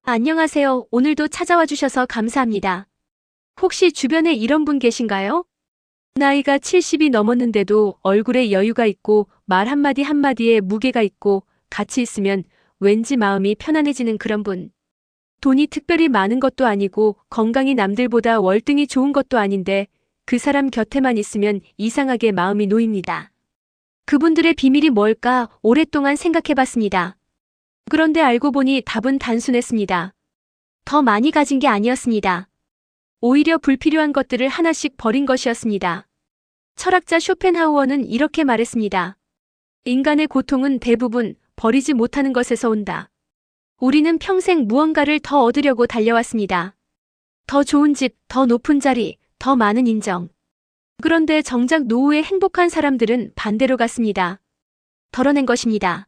안녕하세요. 오늘도 찾아와 주셔서 감사합니다. 혹시 주변에 이런 분 계신가요? 나이가 70이 넘었는데도 얼굴에 여유가 있고 말 한마디 한마디에 무게가 있고 같이 있으면 왠지 마음이 편안해지는 그런 분. 돈이 특별히 많은 것도 아니고 건강이 남들보다 월등히 좋은 것도 아닌데 그 사람 곁에만 있으면 이상하게 마음이 놓입니다. 그분들의 비밀이 뭘까 오랫동안 생각해 봤습니다. 그런데 알고 보니 답은 단순했습니다. 더 많이 가진 게 아니었습니다. 오히려 불필요한 것들을 하나씩 버린 것이었습니다. 철학자 쇼펜하우어는 이렇게 말했습니다. 인간의 고통은 대부분 버리지 못하는 것에서 온다. 우리는 평생 무언가를 더 얻으려고 달려왔습니다. 더 좋은 집, 더 높은 자리, 더 많은 인정. 그런데 정작 노후에 행복한 사람들은 반대로 갔습니다. 덜어낸 것입니다.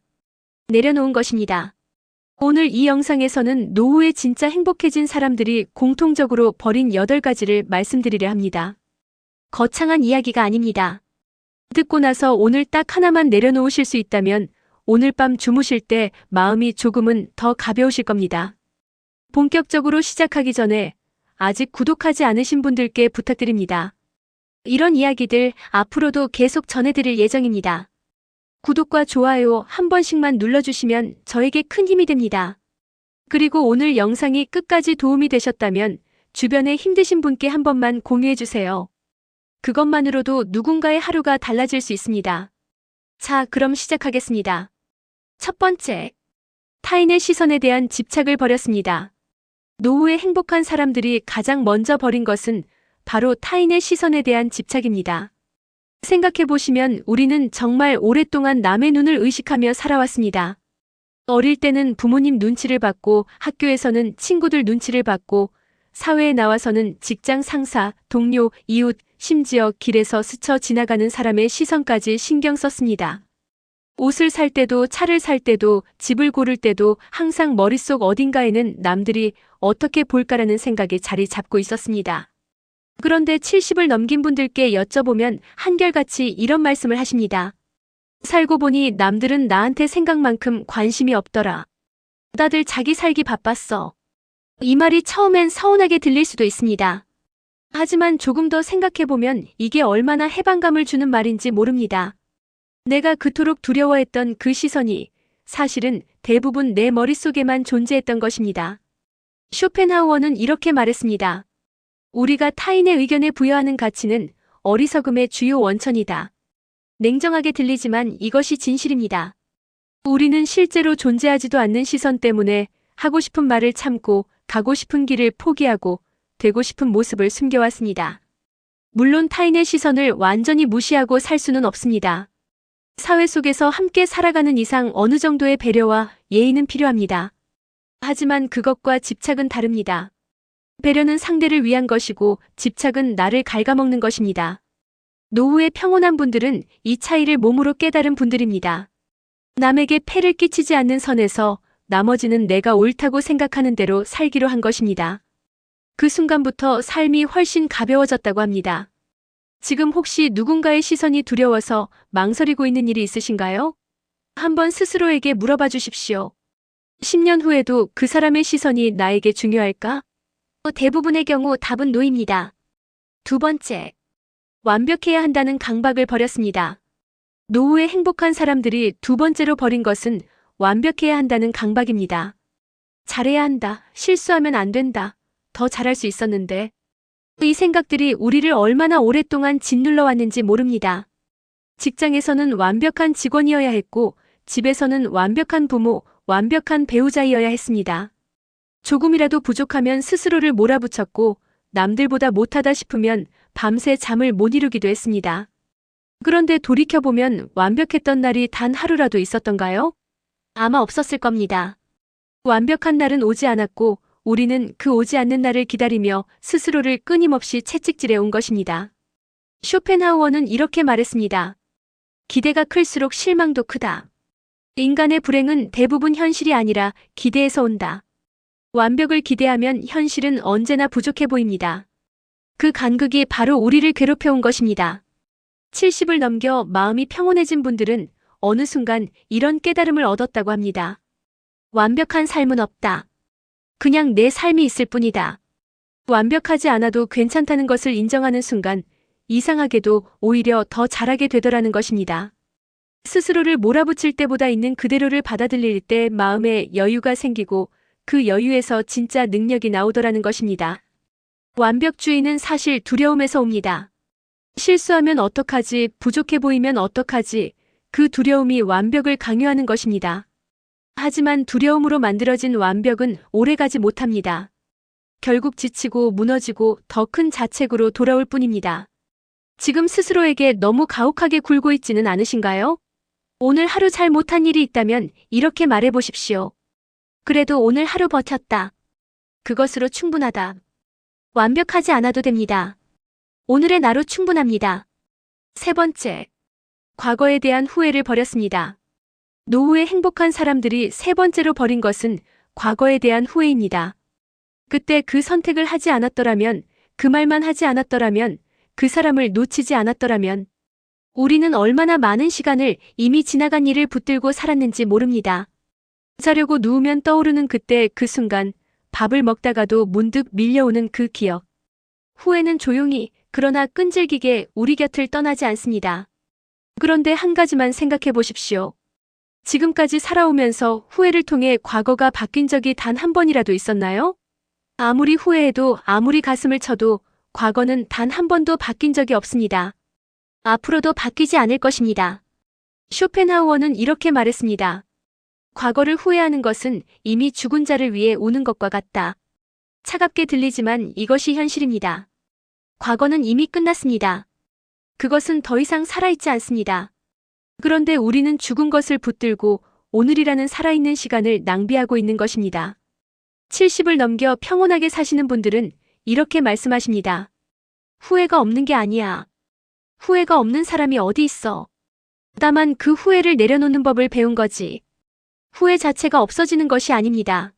내려놓은 것입니다. 오늘 이 영상에서는 노후에 진짜 행복해진 사람들이 공통적으로 버린 8가지를 말씀드리려 합니다. 거창한 이야기가 아닙니다. 듣고 나서 오늘 딱 하나만 내려놓으실 수 있다면 오늘 밤 주무실 때 마음이 조금은 더 가벼우실 겁니다. 본격적으로 시작하기 전에 아직 구독하지 않으신 분들께 부탁드립니다. 이런 이야기들 앞으로도 계속 전해드릴 예정입니다. 구독과 좋아요 한 번씩만 눌러주시면 저에게 큰 힘이 됩니다. 그리고 오늘 영상이 끝까지 도움이 되셨다면 주변에 힘드신 분께 한 번만 공유해주세요. 그것만으로도 누군가의 하루가 달라질 수 있습니다. 자, 그럼 시작하겠습니다. 첫 번째, 타인의 시선에 대한 집착을 버렸습니다. 노후에 행복한 사람들이 가장 먼저 버린 것은 바로 타인의 시선에 대한 집착입니다. 생각해보시면 우리는 정말 오랫동안 남의 눈을 의식하며 살아왔습니다. 어릴 때는 부모님 눈치를 받고 학교에서는 친구들 눈치를 받고 사회에 나와서는 직장 상사, 동료, 이웃, 심지어 길에서 스쳐 지나가는 사람의 시선까지 신경 썼습니다. 옷을 살 때도 차를 살 때도 집을 고를 때도 항상 머릿속 어딘가에는 남들이 어떻게 볼까라는 생각이 자리 잡고 있었습니다. 그런데 70을 넘긴 분들께 여쭤보면 한결같이 이런 말씀을 하십니다. 살고 보니 남들은 나한테 생각만큼 관심이 없더라. 다들 자기 살기 바빴어. 이 말이 처음엔 서운하게 들릴 수도 있습니다. 하지만 조금 더 생각해보면 이게 얼마나 해방감을 주는 말인지 모릅니다. 내가 그토록 두려워했던 그 시선이 사실은 대부분 내 머릿속에만 존재했던 것입니다. 쇼펜하우어는 이렇게 말했습니다. 우리가 타인의 의견에 부여하는 가치는 어리석음의 주요 원천이다. 냉정하게 들리지만 이것이 진실입니다. 우리는 실제로 존재하지도 않는 시선 때문에 하고 싶은 말을 참고 가고 싶은 길을 포기하고 되고 싶은 모습을 숨겨왔습니다. 물론 타인의 시선을 완전히 무시하고 살 수는 없습니다. 사회 속에서 함께 살아가는 이상 어느 정도의 배려와 예의는 필요합니다. 하지만 그것과 집착은 다릅니다. 배려는 상대를 위한 것이고 집착은 나를 갉아먹는 것입니다. 노후에 평온한 분들은 이 차이를 몸으로 깨달은 분들입니다. 남에게 폐를 끼치지 않는 선에서 나머지는 내가 옳다고 생각하는 대로 살기로 한 것입니다. 그 순간부터 삶이 훨씬 가벼워졌다고 합니다. 지금 혹시 누군가의 시선이 두려워서 망설이고 있는 일이 있으신가요? 한번 스스로에게 물어봐 주십시오. 10년 후에도 그 사람의 시선이 나에게 중요할까? 대부분의 경우 답은 노입니다. 두 번째, 완벽해야 한다는 강박을 버렸습니다. 노후에 행복한 사람들이 두 번째로 버린 것은 완벽해야 한다는 강박입니다. 잘해야 한다, 실수하면 안 된다, 더 잘할 수 있었는데. 이 생각들이 우리를 얼마나 오랫동안 짓눌러 왔는지 모릅니다. 직장에서는 완벽한 직원이어야 했고, 집에서는 완벽한 부모, 완벽한 배우자이어야 했습니다. 조금이라도 부족하면 스스로를 몰아붙였고 남들보다 못하다 싶으면 밤새 잠을 못 이루기도 했습니다. 그런데 돌이켜보면 완벽했던 날이 단 하루라도 있었던가요? 아마 없었을 겁니다. 완벽한 날은 오지 않았고 우리는 그 오지 않는 날을 기다리며 스스로를 끊임없이 채찍질해 온 것입니다. 쇼펜하우어는 이렇게 말했습니다. 기대가 클수록 실망도 크다. 인간의 불행은 대부분 현실이 아니라 기대에서 온다. 완벽을 기대하면 현실은 언제나 부족해 보입니다. 그 간극이 바로 우리를 괴롭혀온 것입니다. 70을 넘겨 마음이 평온해진 분들은 어느 순간 이런 깨달음을 얻었다고 합니다. 완벽한 삶은 없다. 그냥 내 삶이 있을 뿐이다. 완벽하지 않아도 괜찮다는 것을 인정하는 순간 이상하게도 오히려 더 잘하게 되더라는 것입니다. 스스로를 몰아붙일 때보다 있는 그대로를 받아들일 때 마음에 여유가 생기고 그 여유에서 진짜 능력이 나오더라는 것입니다. 완벽주의는 사실 두려움에서 옵니다. 실수하면 어떡하지, 부족해 보이면 어떡하지, 그 두려움이 완벽을 강요하는 것입니다. 하지만 두려움으로 만들어진 완벽은 오래가지 못합니다. 결국 지치고 무너지고 더 큰 자책으로 돌아올 뿐입니다. 지금 스스로에게 너무 가혹하게 굴고 있지는 않으신가요? 오늘 하루 잘 못한 일이 있다면 이렇게 말해 보십시오. 그래도 오늘 하루 버텼다. 그것으로 충분하다. 완벽하지 않아도 됩니다. 오늘의 나로 충분합니다. 세 번째, 과거에 대한 후회를 버렸습니다. 노후에 행복한 사람들이 세 번째로 버린 것은 과거에 대한 후회입니다. 그때 그 선택을 하지 않았더라면, 그 말만 하지 않았더라면, 그 사람을 놓치지 않았더라면, 우리는 얼마나 많은 시간을 이미 지나간 일을 붙들고 살았는지 모릅니다. 자려고 누우면 떠오르는 그때 그 순간, 밥을 먹다가도 문득 밀려오는 그 기억. 후회는 조용히, 그러나 끈질기게 우리 곁을 떠나지 않습니다. 그런데 한 가지만 생각해 보십시오. 지금까지 살아오면서 후회를 통해 과거가 바뀐 적이 단 한 번이라도 있었나요? 아무리 후회해도 아무리 가슴을 쳐도 과거는 단 한 번도 바뀐 적이 없습니다. 앞으로도 바뀌지 않을 것입니다. 쇼펜하우어는 이렇게 말했습니다. 과거를 후회하는 것은 이미 죽은 자를 위해 우는 것과 같다. 차갑게 들리지만 이것이 현실입니다. 과거는 이미 끝났습니다. 그것은 더 이상 살아있지 않습니다. 그런데 우리는 죽은 것을 붙들고 오늘이라는 살아있는 시간을 낭비하고 있는 것입니다. 70을 넘겨 평온하게 사시는 분들은 이렇게 말씀하십니다. 후회가 없는 게 아니야. 후회가 없는 사람이 어디 있어. 다만 그 후회를 내려놓는 법을 배운 거지. 후회 자체가 없어지는 것이 아닙니다.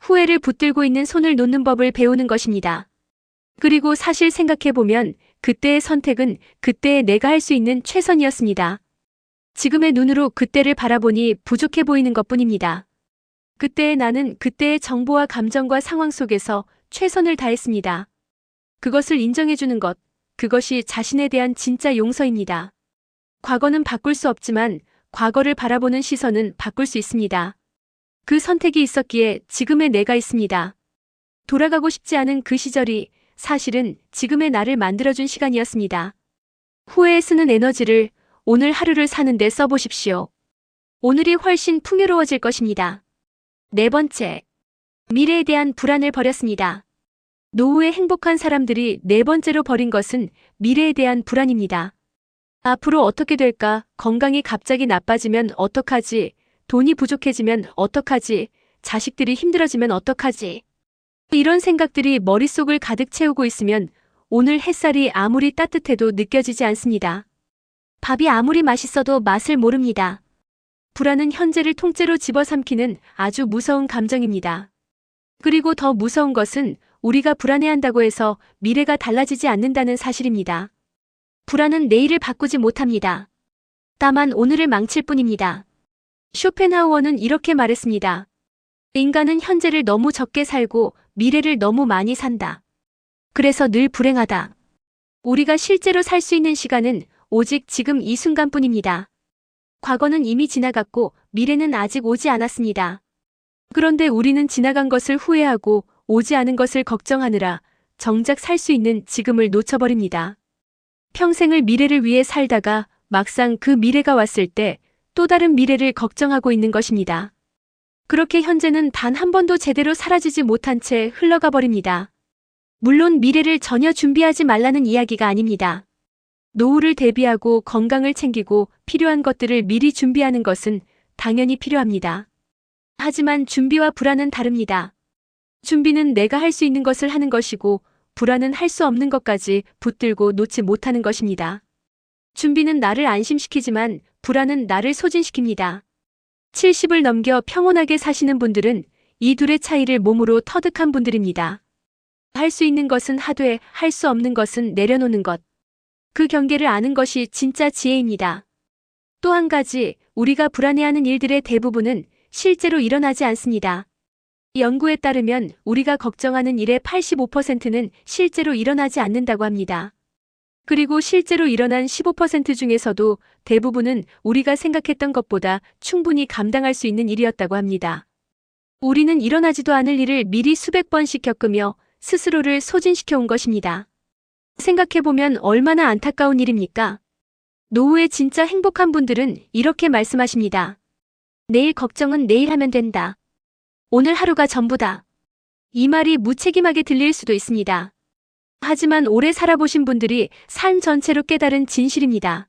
후회를 붙들고 있는 손을 놓는 법을 배우는 것입니다. 그리고 사실 생각해보면 그때의 선택은 그때의 내가 할 수 있는 최선이었습니다. 지금의 눈으로 그때를 바라보니 부족해 보이는 것뿐입니다. 그때의 나는 그때의 정보와 감정과 상황 속에서 최선을 다했습니다. 그것을 인정해주는 것, 그것이 자신에 대한 진짜 용서입니다. 과거는 바꿀 수 없지만 과거를 바라보는 시선은 바꿀 수 있습니다. 그 선택이 있었기에 지금의 내가 있습니다. 돌아가고 싶지 않은 그 시절이 사실은 지금의 나를 만들어준 시간이었습니다. 후회에 쓰는 에너지를 오늘 하루를 사는데 써보십시오. 오늘이 훨씬 풍요로워질 것입니다. 네 번째, 미래에 대한 불안을 버렸습니다. 노후에 행복한 사람들이 네 번째로 버린 것은 미래에 대한 불안입니다. 앞으로 어떻게 될까? 건강이 갑자기 나빠지면 어떡하지? 돈이 부족해지면 어떡하지? 자식들이 힘들어지면 어떡하지? 이런 생각들이 머릿속을 가득 채우고 있으면 오늘 햇살이 아무리 따뜻해도 느껴지지 않습니다. 밥이 아무리 맛있어도 맛을 모릅니다. 불안은 현재를 통째로 집어삼키는 아주 무서운 감정입니다. 그리고 더 무서운 것은 우리가 불안해한다고 해서 미래가 달라지지 않는다는 사실입니다. 불안은 내일을 바꾸지 못합니다. 다만 오늘을 망칠 뿐입니다. 쇼펜하우어는 이렇게 말했습니다. 인간은 현재를 너무 적게 살고 미래를 너무 많이 산다. 그래서 늘 불행하다. 우리가 실제로 살 수 있는 시간은 오직 지금 이 순간뿐입니다. 과거는 이미 지나갔고 미래는 아직 오지 않았습니다. 그런데 우리는 지나간 것을 후회하고 오지 않은 것을 걱정하느라 정작 살 수 있는 지금을 놓쳐버립니다. 평생을 미래를 위해 살다가 막상 그 미래가 왔을 때 또 다른 미래를 걱정하고 있는 것입니다. 그렇게 현재는 단 한 번도 제대로 사라지지 못한 채 흘러가 버립니다. 물론 미래를 전혀 준비하지 말라는 이야기가 아닙니다. 노후를 대비하고 건강을 챙기고 필요한 것들을 미리 준비하는 것은 당연히 필요합니다. 하지만 준비와 불안은 다릅니다. 준비는 내가 할 수 있는 것을 하는 것이고 불안은 할 수 없는 것까지 붙들고 놓지 못하는 것입니다. 준비는 나를 안심시키지만 불안은 나를 소진시킵니다. 70을 넘겨 평온하게 사시는 분들은 이 둘의 차이를 몸으로 터득한 분들입니다. 할 수 있는 것은 하되 할 수 없는 것은 내려놓는 것. 그 경계를 아는 것이 진짜 지혜입니다. 또 한 가지, 우리가 불안해하는 일들의 대부분은 실제로 일어나지 않습니다. 연구에 따르면 우리가 걱정하는 일의 85%는 실제로 일어나지 않는다고 합니다. 그리고 실제로 일어난 15% 중에서도 대부분은 우리가 생각했던 것보다 충분히 감당할 수 있는 일이었다고 합니다. 우리는 일어나지도 않을 일을 미리 수백 번씩 겪으며 스스로를 소진시켜 온 것입니다. 생각해보면 얼마나 안타까운 일입니까? 노후에 진짜 행복한 분들은 이렇게 말씀하십니다. 내일 걱정은 내일 하면 된다. 오늘 하루가 전부다. 이 말이 무책임하게 들릴 수도 있습니다. 하지만 오래 살아보신 분들이 삶 전체로 깨달은 진실입니다.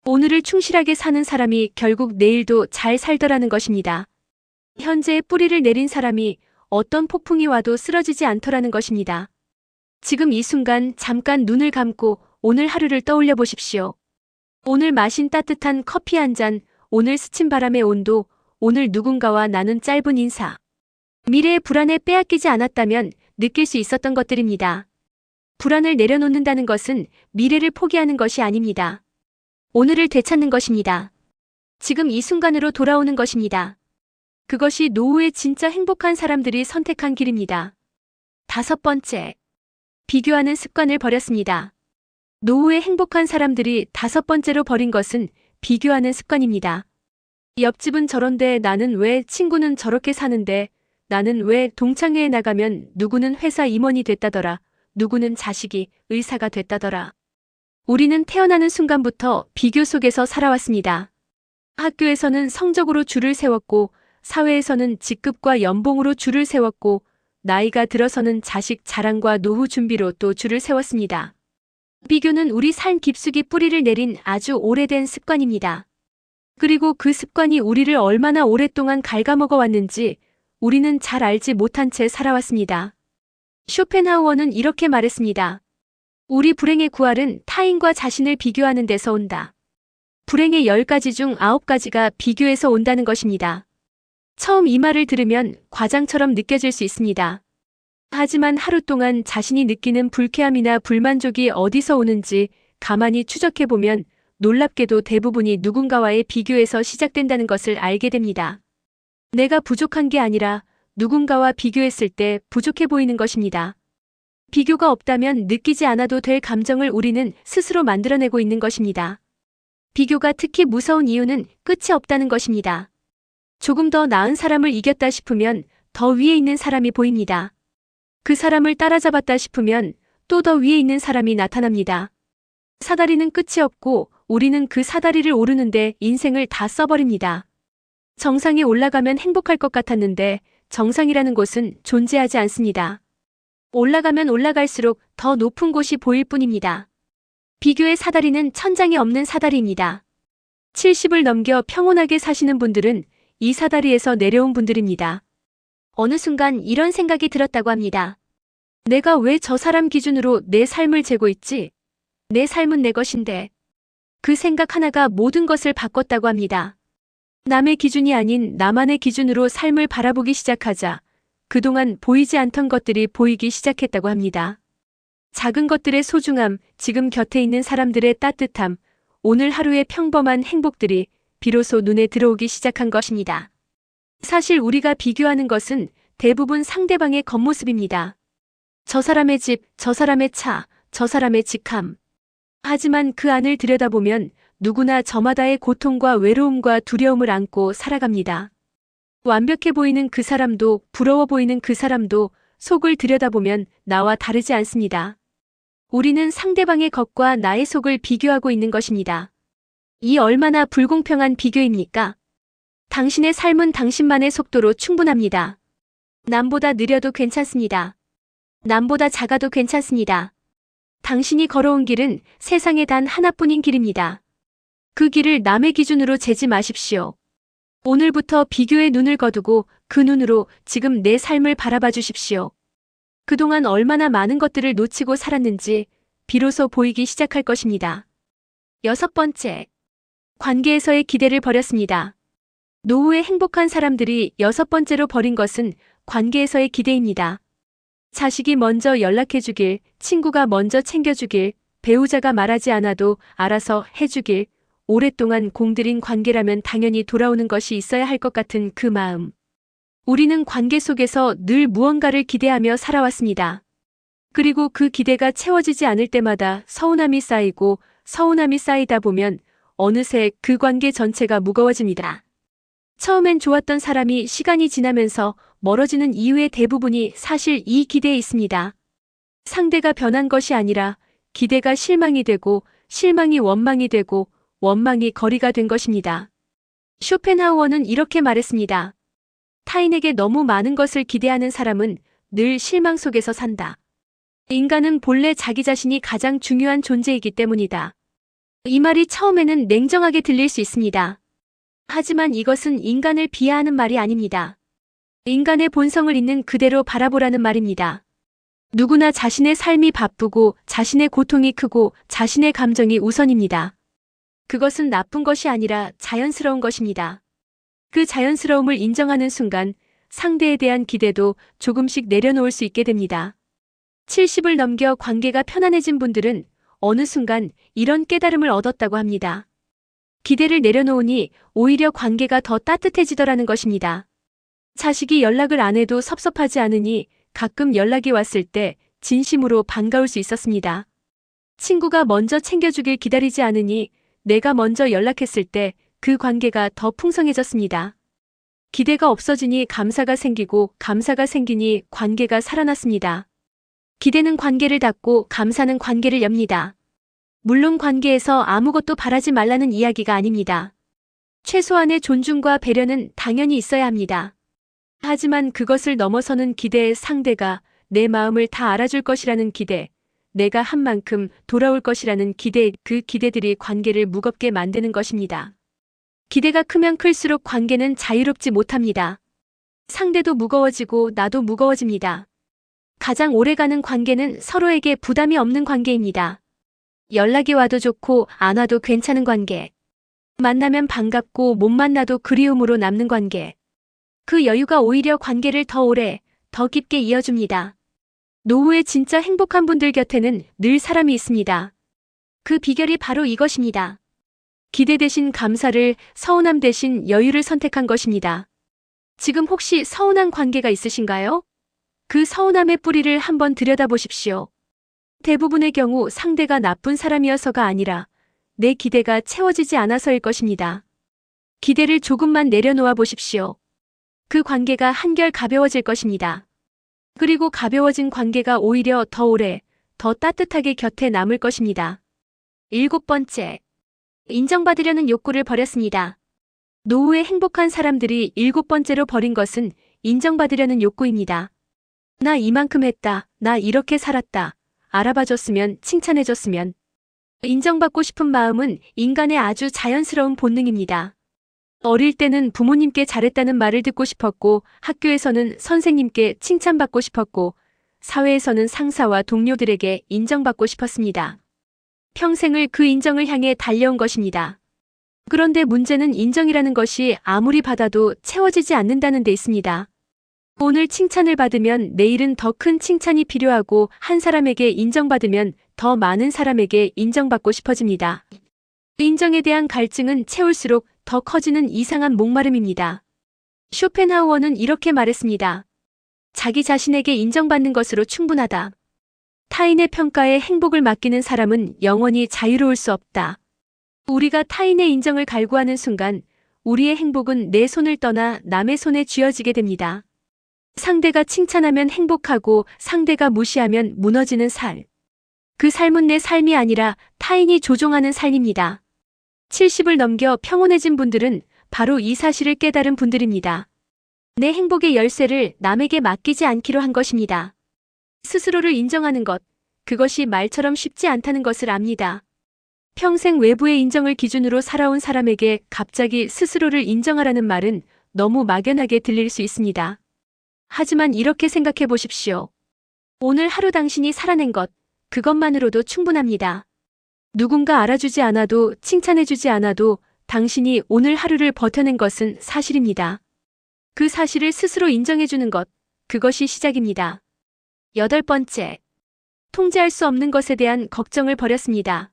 오늘을 충실하게 사는 사람이 결국 내일도 잘 살더라는 것입니다. 현재의 뿌리를 내린 사람이 어떤 폭풍이 와도 쓰러지지 않더라는 것입니다. 지금 이 순간 잠깐 눈을 감고 오늘 하루를 떠올려 보십시오. 오늘 마신 따뜻한 커피 한 잔, 오늘 스친 바람의 온도, 오늘 누군가와 나눈 짧은 인사. 미래의 불안에 빼앗기지 않았다면 느낄 수 있었던 것들입니다. 불안을 내려놓는다는 것은 미래를 포기하는 것이 아닙니다. 오늘을 되찾는 것입니다. 지금 이 순간으로 돌아오는 것입니다. 그것이 노후에 진짜 행복한 사람들이 선택한 길입니다. 5번째, 비교하는 습관을 버렸습니다. 노후에 행복한 사람들이 5번째로 버린 것은 비교하는 습관입니다. 옆집은 저런데 나는 왜, 친구는 저렇게 사는데 나는 왜, 동창회에 나가면 누구는 회사 임원이 됐다더라, 누구는 자식이 의사가 됐다더라. 우리는 태어나는 순간부터 비교 속에서 살아왔습니다. 학교에서는 성적으로 줄을 세웠고, 사회에서는 직급과 연봉으로 줄을 세웠고, 나이가 들어서는 자식 자랑과 노후 준비로 또 줄을 세웠습니다. 비교는 우리 삶 깊숙이 뿌리를 내린 아주 오래된 습관입니다. 그리고 그 습관이 우리를 얼마나 오랫동안 갉아먹어 왔는지 우리는 잘 알지 못한 채 살아왔습니다. 쇼펜하우어는 이렇게 말했습니다. 우리 불행의 구할은 타인과 자신을 비교하는 데서 온다. 불행의 10가지 중 9가지가 비교에서 온다는 것입니다. 처음 이 말을 들으면 과장처럼 느껴질 수 있습니다. 하지만 하루 동안 자신이 느끼는 불쾌함이나 불만족이 어디서 오는지 가만히 추적해보면 놀랍게도 대부분이 누군가와의 비교에서 시작된다는 것을 알게 됩니다. 내가 부족한 게 아니라 누군가와 비교했을 때 부족해 보이는 것입니다. 비교가 없다면 느끼지 않아도 될 감정을 우리는 스스로 만들어내고 있는 것입니다. 비교가 특히 무서운 이유는 끝이 없다는 것입니다. 조금 더 나은 사람을 이겼다 싶으면 더 위에 있는 사람이 보입니다. 그 사람을 따라잡았다 싶으면 또 더 위에 있는 사람이 나타납니다. 사다리는 끝이 없고 우리는 그 사다리를 오르는데 인생을 다 써버립니다. 정상에 올라가면 행복할 것 같았는데 정상이라는 곳은 존재하지 않습니다. 올라가면 올라갈수록 더 높은 곳이 보일 뿐입니다. 비교의 사다리는 천장이 없는 사다리입니다. 70을 넘겨 평온하게 사시는 분들은 이 사다리에서 내려온 분들입니다. 어느 순간 이런 생각이 들었다고 합니다. 내가 왜 저 사람 기준으로 내 삶을 재고 있지? 내 삶은 내 것인데. 그 생각 하나가 모든 것을 바꿨다고 합니다. 남의 기준이 아닌 나만의 기준으로 삶을 바라보기 시작하자 그동안 보이지 않던 것들이 보이기 시작했다고 합니다. 작은 것들의 소중함, 지금 곁에 있는 사람들의 따뜻함, 오늘 하루의 평범한 행복들이 비로소 눈에 들어오기 시작한 것입니다. 사실 우리가 비교하는 것은 대부분 상대방의 겉모습입니다. 저 사람의 집, 저 사람의 차, 저 사람의 직함. 하지만 그 안을 들여다보면 누구나 저마다의 고통과 외로움과 두려움을 안고 살아갑니다. 완벽해 보이는 그 사람도, 부러워 보이는 그 사람도 속을 들여다보면 나와 다르지 않습니다. 우리는 상대방의 겉과 나의 속을 비교하고 있는 것입니다. 이 얼마나 불공평한 비교입니까? 당신의 삶은 당신만의 속도로 충분합니다. 남보다 느려도 괜찮습니다. 남보다 작아도 괜찮습니다. 당신이 걸어온 길은 세상에 단 하나뿐인 길입니다. 그 길을 남의 기준으로 재지 마십시오. 오늘부터 비교의 눈을 거두고 그 눈으로 지금 내 삶을 바라봐 주십시오. 그동안 얼마나 많은 것들을 놓치고 살았는지 비로소 보이기 시작할 것입니다. 6번째, 관계에서의 기대를 버렸습니다. 노후에 행복한 사람들이 6번째로 버린 것은 관계에서의 기대입니다. 자식이 먼저 연락해주길, 친구가 먼저 챙겨주길, 배우자가 말하지 않아도 알아서 해주길, 오랫동안 공들인 관계라면 당연히 돌아오는 것이 있어야 할 것 같은 그 마음. 우리는 관계 속에서 늘 무언가를 기대하며 살아왔습니다. 그리고 그 기대가 채워지지 않을 때마다 서운함이 쌓이고 서운함이 쌓이다 보면 어느새 그 관계 전체가 무거워집니다. 처음엔 좋았던 사람이 시간이 지나면서 멀어지는 이유의 대부분이 사실 이 기대에 있습니다. 상대가 변한 것이 아니라 기대가 실망이 되고 실망이 원망이 되고 원망이 거리가 된 것입니다. 쇼펜하우어는 이렇게 말했습니다. 타인에게 너무 많은 것을 기대하는 사람은 늘 실망 속에서 산다. 인간은 본래 자기 자신이 가장 중요한 존재이기 때문이다. 이 말이 처음에는 냉정하게 들릴 수 있습니다. 하지만 이것은 인간을 비하하는 말이 아닙니다. 인간의 본성을 있는 그대로 바라보라는 말입니다. 누구나 자신의 삶이 바쁘고 자신의 고통이 크고 자신의 감정이 우선입니다. 그것은 나쁜 것이 아니라 자연스러운 것입니다. 그 자연스러움을 인정하는 순간 상대에 대한 기대도 조금씩 내려놓을 수 있게 됩니다. 70을 넘겨 관계가 편안해진 분들은 어느 순간 이런 깨달음을 얻었다고 합니다. 기대를 내려놓으니 오히려 관계가 더 따뜻해지더라는 것입니다. 자식이 연락을 안 해도 섭섭하지 않으니 가끔 연락이 왔을 때 진심으로 반가울 수 있었습니다. 친구가 먼저 챙겨주길 기다리지 않으니 내가 먼저 연락했을 때 그 관계가 더 풍성해졌습니다. 기대가 없어지니 감사가 생기고 감사가 생기니 관계가 살아났습니다. 기대는 관계를 닫고 감사는 관계를 엽니다. 물론 관계에서 아무것도 바라지 말라는 이야기가 아닙니다. 최소한의 존중과 배려는 당연히 있어야 합니다. 하지만 그것을 넘어서는 기대의 상대가 내 마음을 다 알아줄 것이라는 기대, 내가 한 만큼 돌아올 것이라는 기대, 그 기대들이 관계를 무겁게 만드는 것입니다. 기대가 크면 클수록 관계는 자유롭지 못합니다. 상대도 무거워지고 나도 무거워집니다. 가장 오래가는 관계는 서로에게 부담이 없는 관계입니다. 연락이 와도 좋고 안 와도 괜찮은 관계. 만나면 반갑고 못 만나도 그리움으로 남는 관계. 그 여유가 오히려 관계를 더 오래, 더 깊게 이어줍니다. 노후에 진짜 행복한 분들 곁에는 늘 사람이 있습니다. 그 비결이 바로 이것입니다. 기대 대신 감사를, 서운함 대신 여유를 선택한 것입니다. 지금 혹시 서운한 관계가 있으신가요? 그 서운함의 뿌리를 한번 들여다보십시오. 대부분의 경우 상대가 나쁜 사람이어서가 아니라 내 기대가 채워지지 않아서일 것입니다. 기대를 조금만 내려놓아 보십시오. 그 관계가 한결 가벼워질 것입니다. 그리고 가벼워진 관계가 오히려 더 오래, 더 따뜻하게 곁에 남을 것입니다. 7번째, 인정받으려는 욕구를 버렸습니다. 노후에 행복한 사람들이 7번째로 버린 것은 인정받으려는 욕구입니다. 나 이만큼 했다, 나 이렇게 살았다, 알아봐줬으면, 칭찬해줬으면. 인정받고 싶은 마음은 인간의 아주 자연스러운 본능입니다. 어릴 때는 부모님께 잘했다는 말을 듣고 싶었고, 학교에서는 선생님께 칭찬받고 싶었고, 사회에서는 상사와 동료들에게 인정받고 싶었습니다. 평생을 그 인정을 향해 달려온 것입니다. 그런데 문제는 인정이라는 것이 아무리 받아도 채워지지 않는다는 데 있습니다. 오늘 칭찬을 받으면 내일은 더 큰 칭찬이 필요하고 한 사람에게 인정받으면 더 많은 사람에게 인정받고 싶어집니다. 인정에 대한 갈증은 채울수록 더 커지는 이상한 목마름입니다. 쇼펜하우어는 이렇게 말했습니다. 자기 자신에게 인정받는 것으로 충분하다. 타인의 평가에 행복을 맡기는 사람은 영원히 자유로울 수 없다. 우리가 타인의 인정을 갈구하는 순간 우리의 행복은 내 손을 떠나 남의 손에 쥐어지게 됩니다. 상대가 칭찬하면 행복하고 상대가 무시하면 무너지는 삶. 그 삶은 내 삶이 아니라 타인이 조종하는 삶입니다. 70을 넘겨 평온해진 분들은 바로 이 사실을 깨달은 분들입니다. 내 행복의 열쇠를 남에게 맡기지 않기로 한 것입니다. 스스로를 인정하는 것, 그것이 말처럼 쉽지 않다는 것을 압니다. 평생 외부의 인정을 기준으로 살아온 사람에게 갑자기 스스로를 인정하라는 말은 너무 막연하게 들릴 수 있습니다. 하지만 이렇게 생각해 보십시오. 오늘 하루 당신이 살아낸 것, 그것만으로도 충분합니다. 누군가 알아주지 않아도 칭찬해주지 않아도 당신이 오늘 하루를 버텨낸 것은 사실입니다. 그 사실을 스스로 인정해주는 것, 그것이 시작입니다. 8번째, 통제할 수 없는 것에 대한 걱정을 버렸습니다.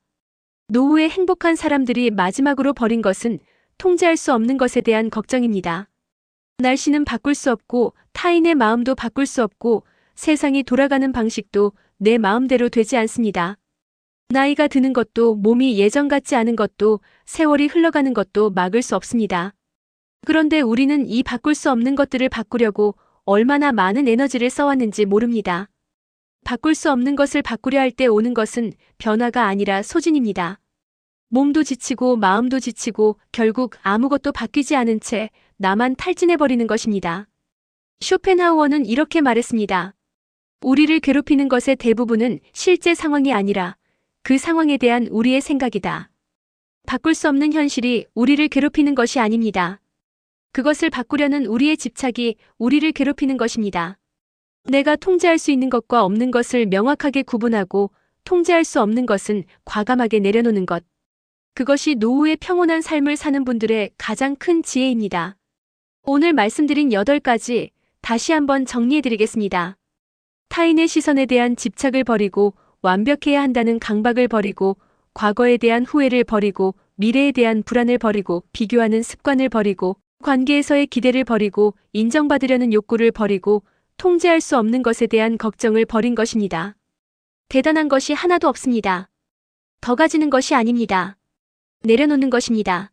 노후에 행복한 사람들이 마지막으로 버린 것은 통제할 수 없는 것에 대한 걱정입니다. 날씨는 바꿀 수 없고 타인의 마음도 바꿀 수 없고 세상이 돌아가는 방식도 내 마음대로 되지 않습니다. 나이가 드는 것도 몸이 예전 같지 않은 것도 세월이 흘러가는 것도 막을 수 없습니다. 그런데 우리는 이 바꿀 수 없는 것들을 바꾸려고 얼마나 많은 에너지를 써왔는지 모릅니다. 바꿀 수 없는 것을 바꾸려 할 때 오는 것은 변화가 아니라 소진입니다. 몸도 지치고 마음도 지치고 결국 아무것도 바뀌지 않은 채 나만 탈진해버리는 것입니다. 쇼펜하우어는 이렇게 말했습니다. 우리를 괴롭히는 것의 대부분은 실제 상황이 아니라 그 상황에 대한 우리의 생각이다. 바꿀 수 없는 현실이 우리를 괴롭히는 것이 아닙니다. 그것을 바꾸려는 우리의 집착이 우리를 괴롭히는 것입니다. 내가 통제할 수 있는 것과 없는 것을 명확하게 구분하고 통제할 수 없는 것은 과감하게 내려놓는 것. 그것이 노후의 평온한 삶을 사는 분들의 가장 큰 지혜입니다. 오늘 말씀드린 8가지 다시 한번 정리해드리겠습니다. 타인의 시선에 대한 집착을 버리고 완벽해야 한다는 강박을 버리고 과거에 대한 후회를 버리고 미래에 대한 불안을 버리고 비교하는 습관을 버리고 관계에서의 기대를 버리고 인정받으려는 욕구를 버리고 통제할 수 없는 것에 대한 걱정을 버린 것입니다. 대단한 것이 하나도 없습니다. 더 가지는 것이 아닙니다. 내려놓는 것입니다.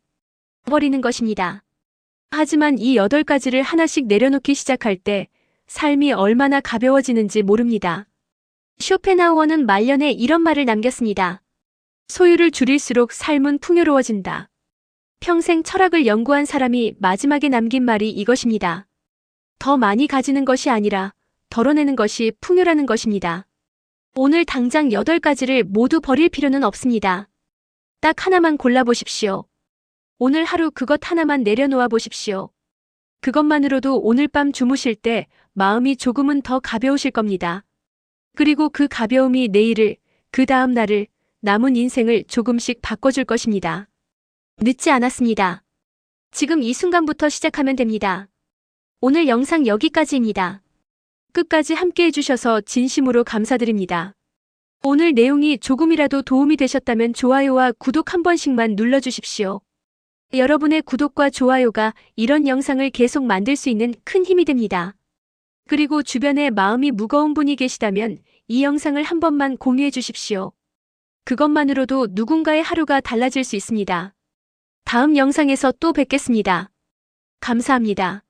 버리는 것입니다. 하지만 이 8가지를 하나씩 내려놓기 시작할 때 삶이 얼마나 가벼워지는지 모릅니다. 쇼펜하우어는 말년에 이런 말을 남겼습니다. 소유를 줄일수록 삶은 풍요로워진다. 평생 철학을 연구한 사람이 마지막에 남긴 말이 이것입니다. 더 많이 가지는 것이 아니라 덜어내는 것이 풍요라는 것입니다. 오늘 당장 8가지를 모두 버릴 필요는 없습니다. 딱 하나만 골라보십시오. 오늘 하루 그것 하나만 내려놓아 보십시오. 그것만으로도 오늘 밤 주무실 때 마음이 조금은 더 가벼우실 겁니다. 그리고 그 가벼움이 내일을, 그 다음 날을, 남은 인생을 조금씩 바꿔줄 것입니다. 늦지 않았습니다. 지금 이 순간부터 시작하면 됩니다. 오늘 영상 여기까지입니다. 끝까지 함께 해주셔서 진심으로 감사드립니다. 오늘 내용이 조금이라도 도움이 되셨다면 좋아요와 구독 한 번씩만 눌러주십시오. 여러분의 구독과 좋아요가 이런 영상을 계속 만들 수 있는 큰 힘이 됩니다. 그리고 주변에 마음이 무거운 분이 계시다면 이 영상을 한 번만 공유해 주십시오. 그것만으로도 누군가의 하루가 달라질 수 있습니다. 다음 영상에서 또 뵙겠습니다. 감사합니다.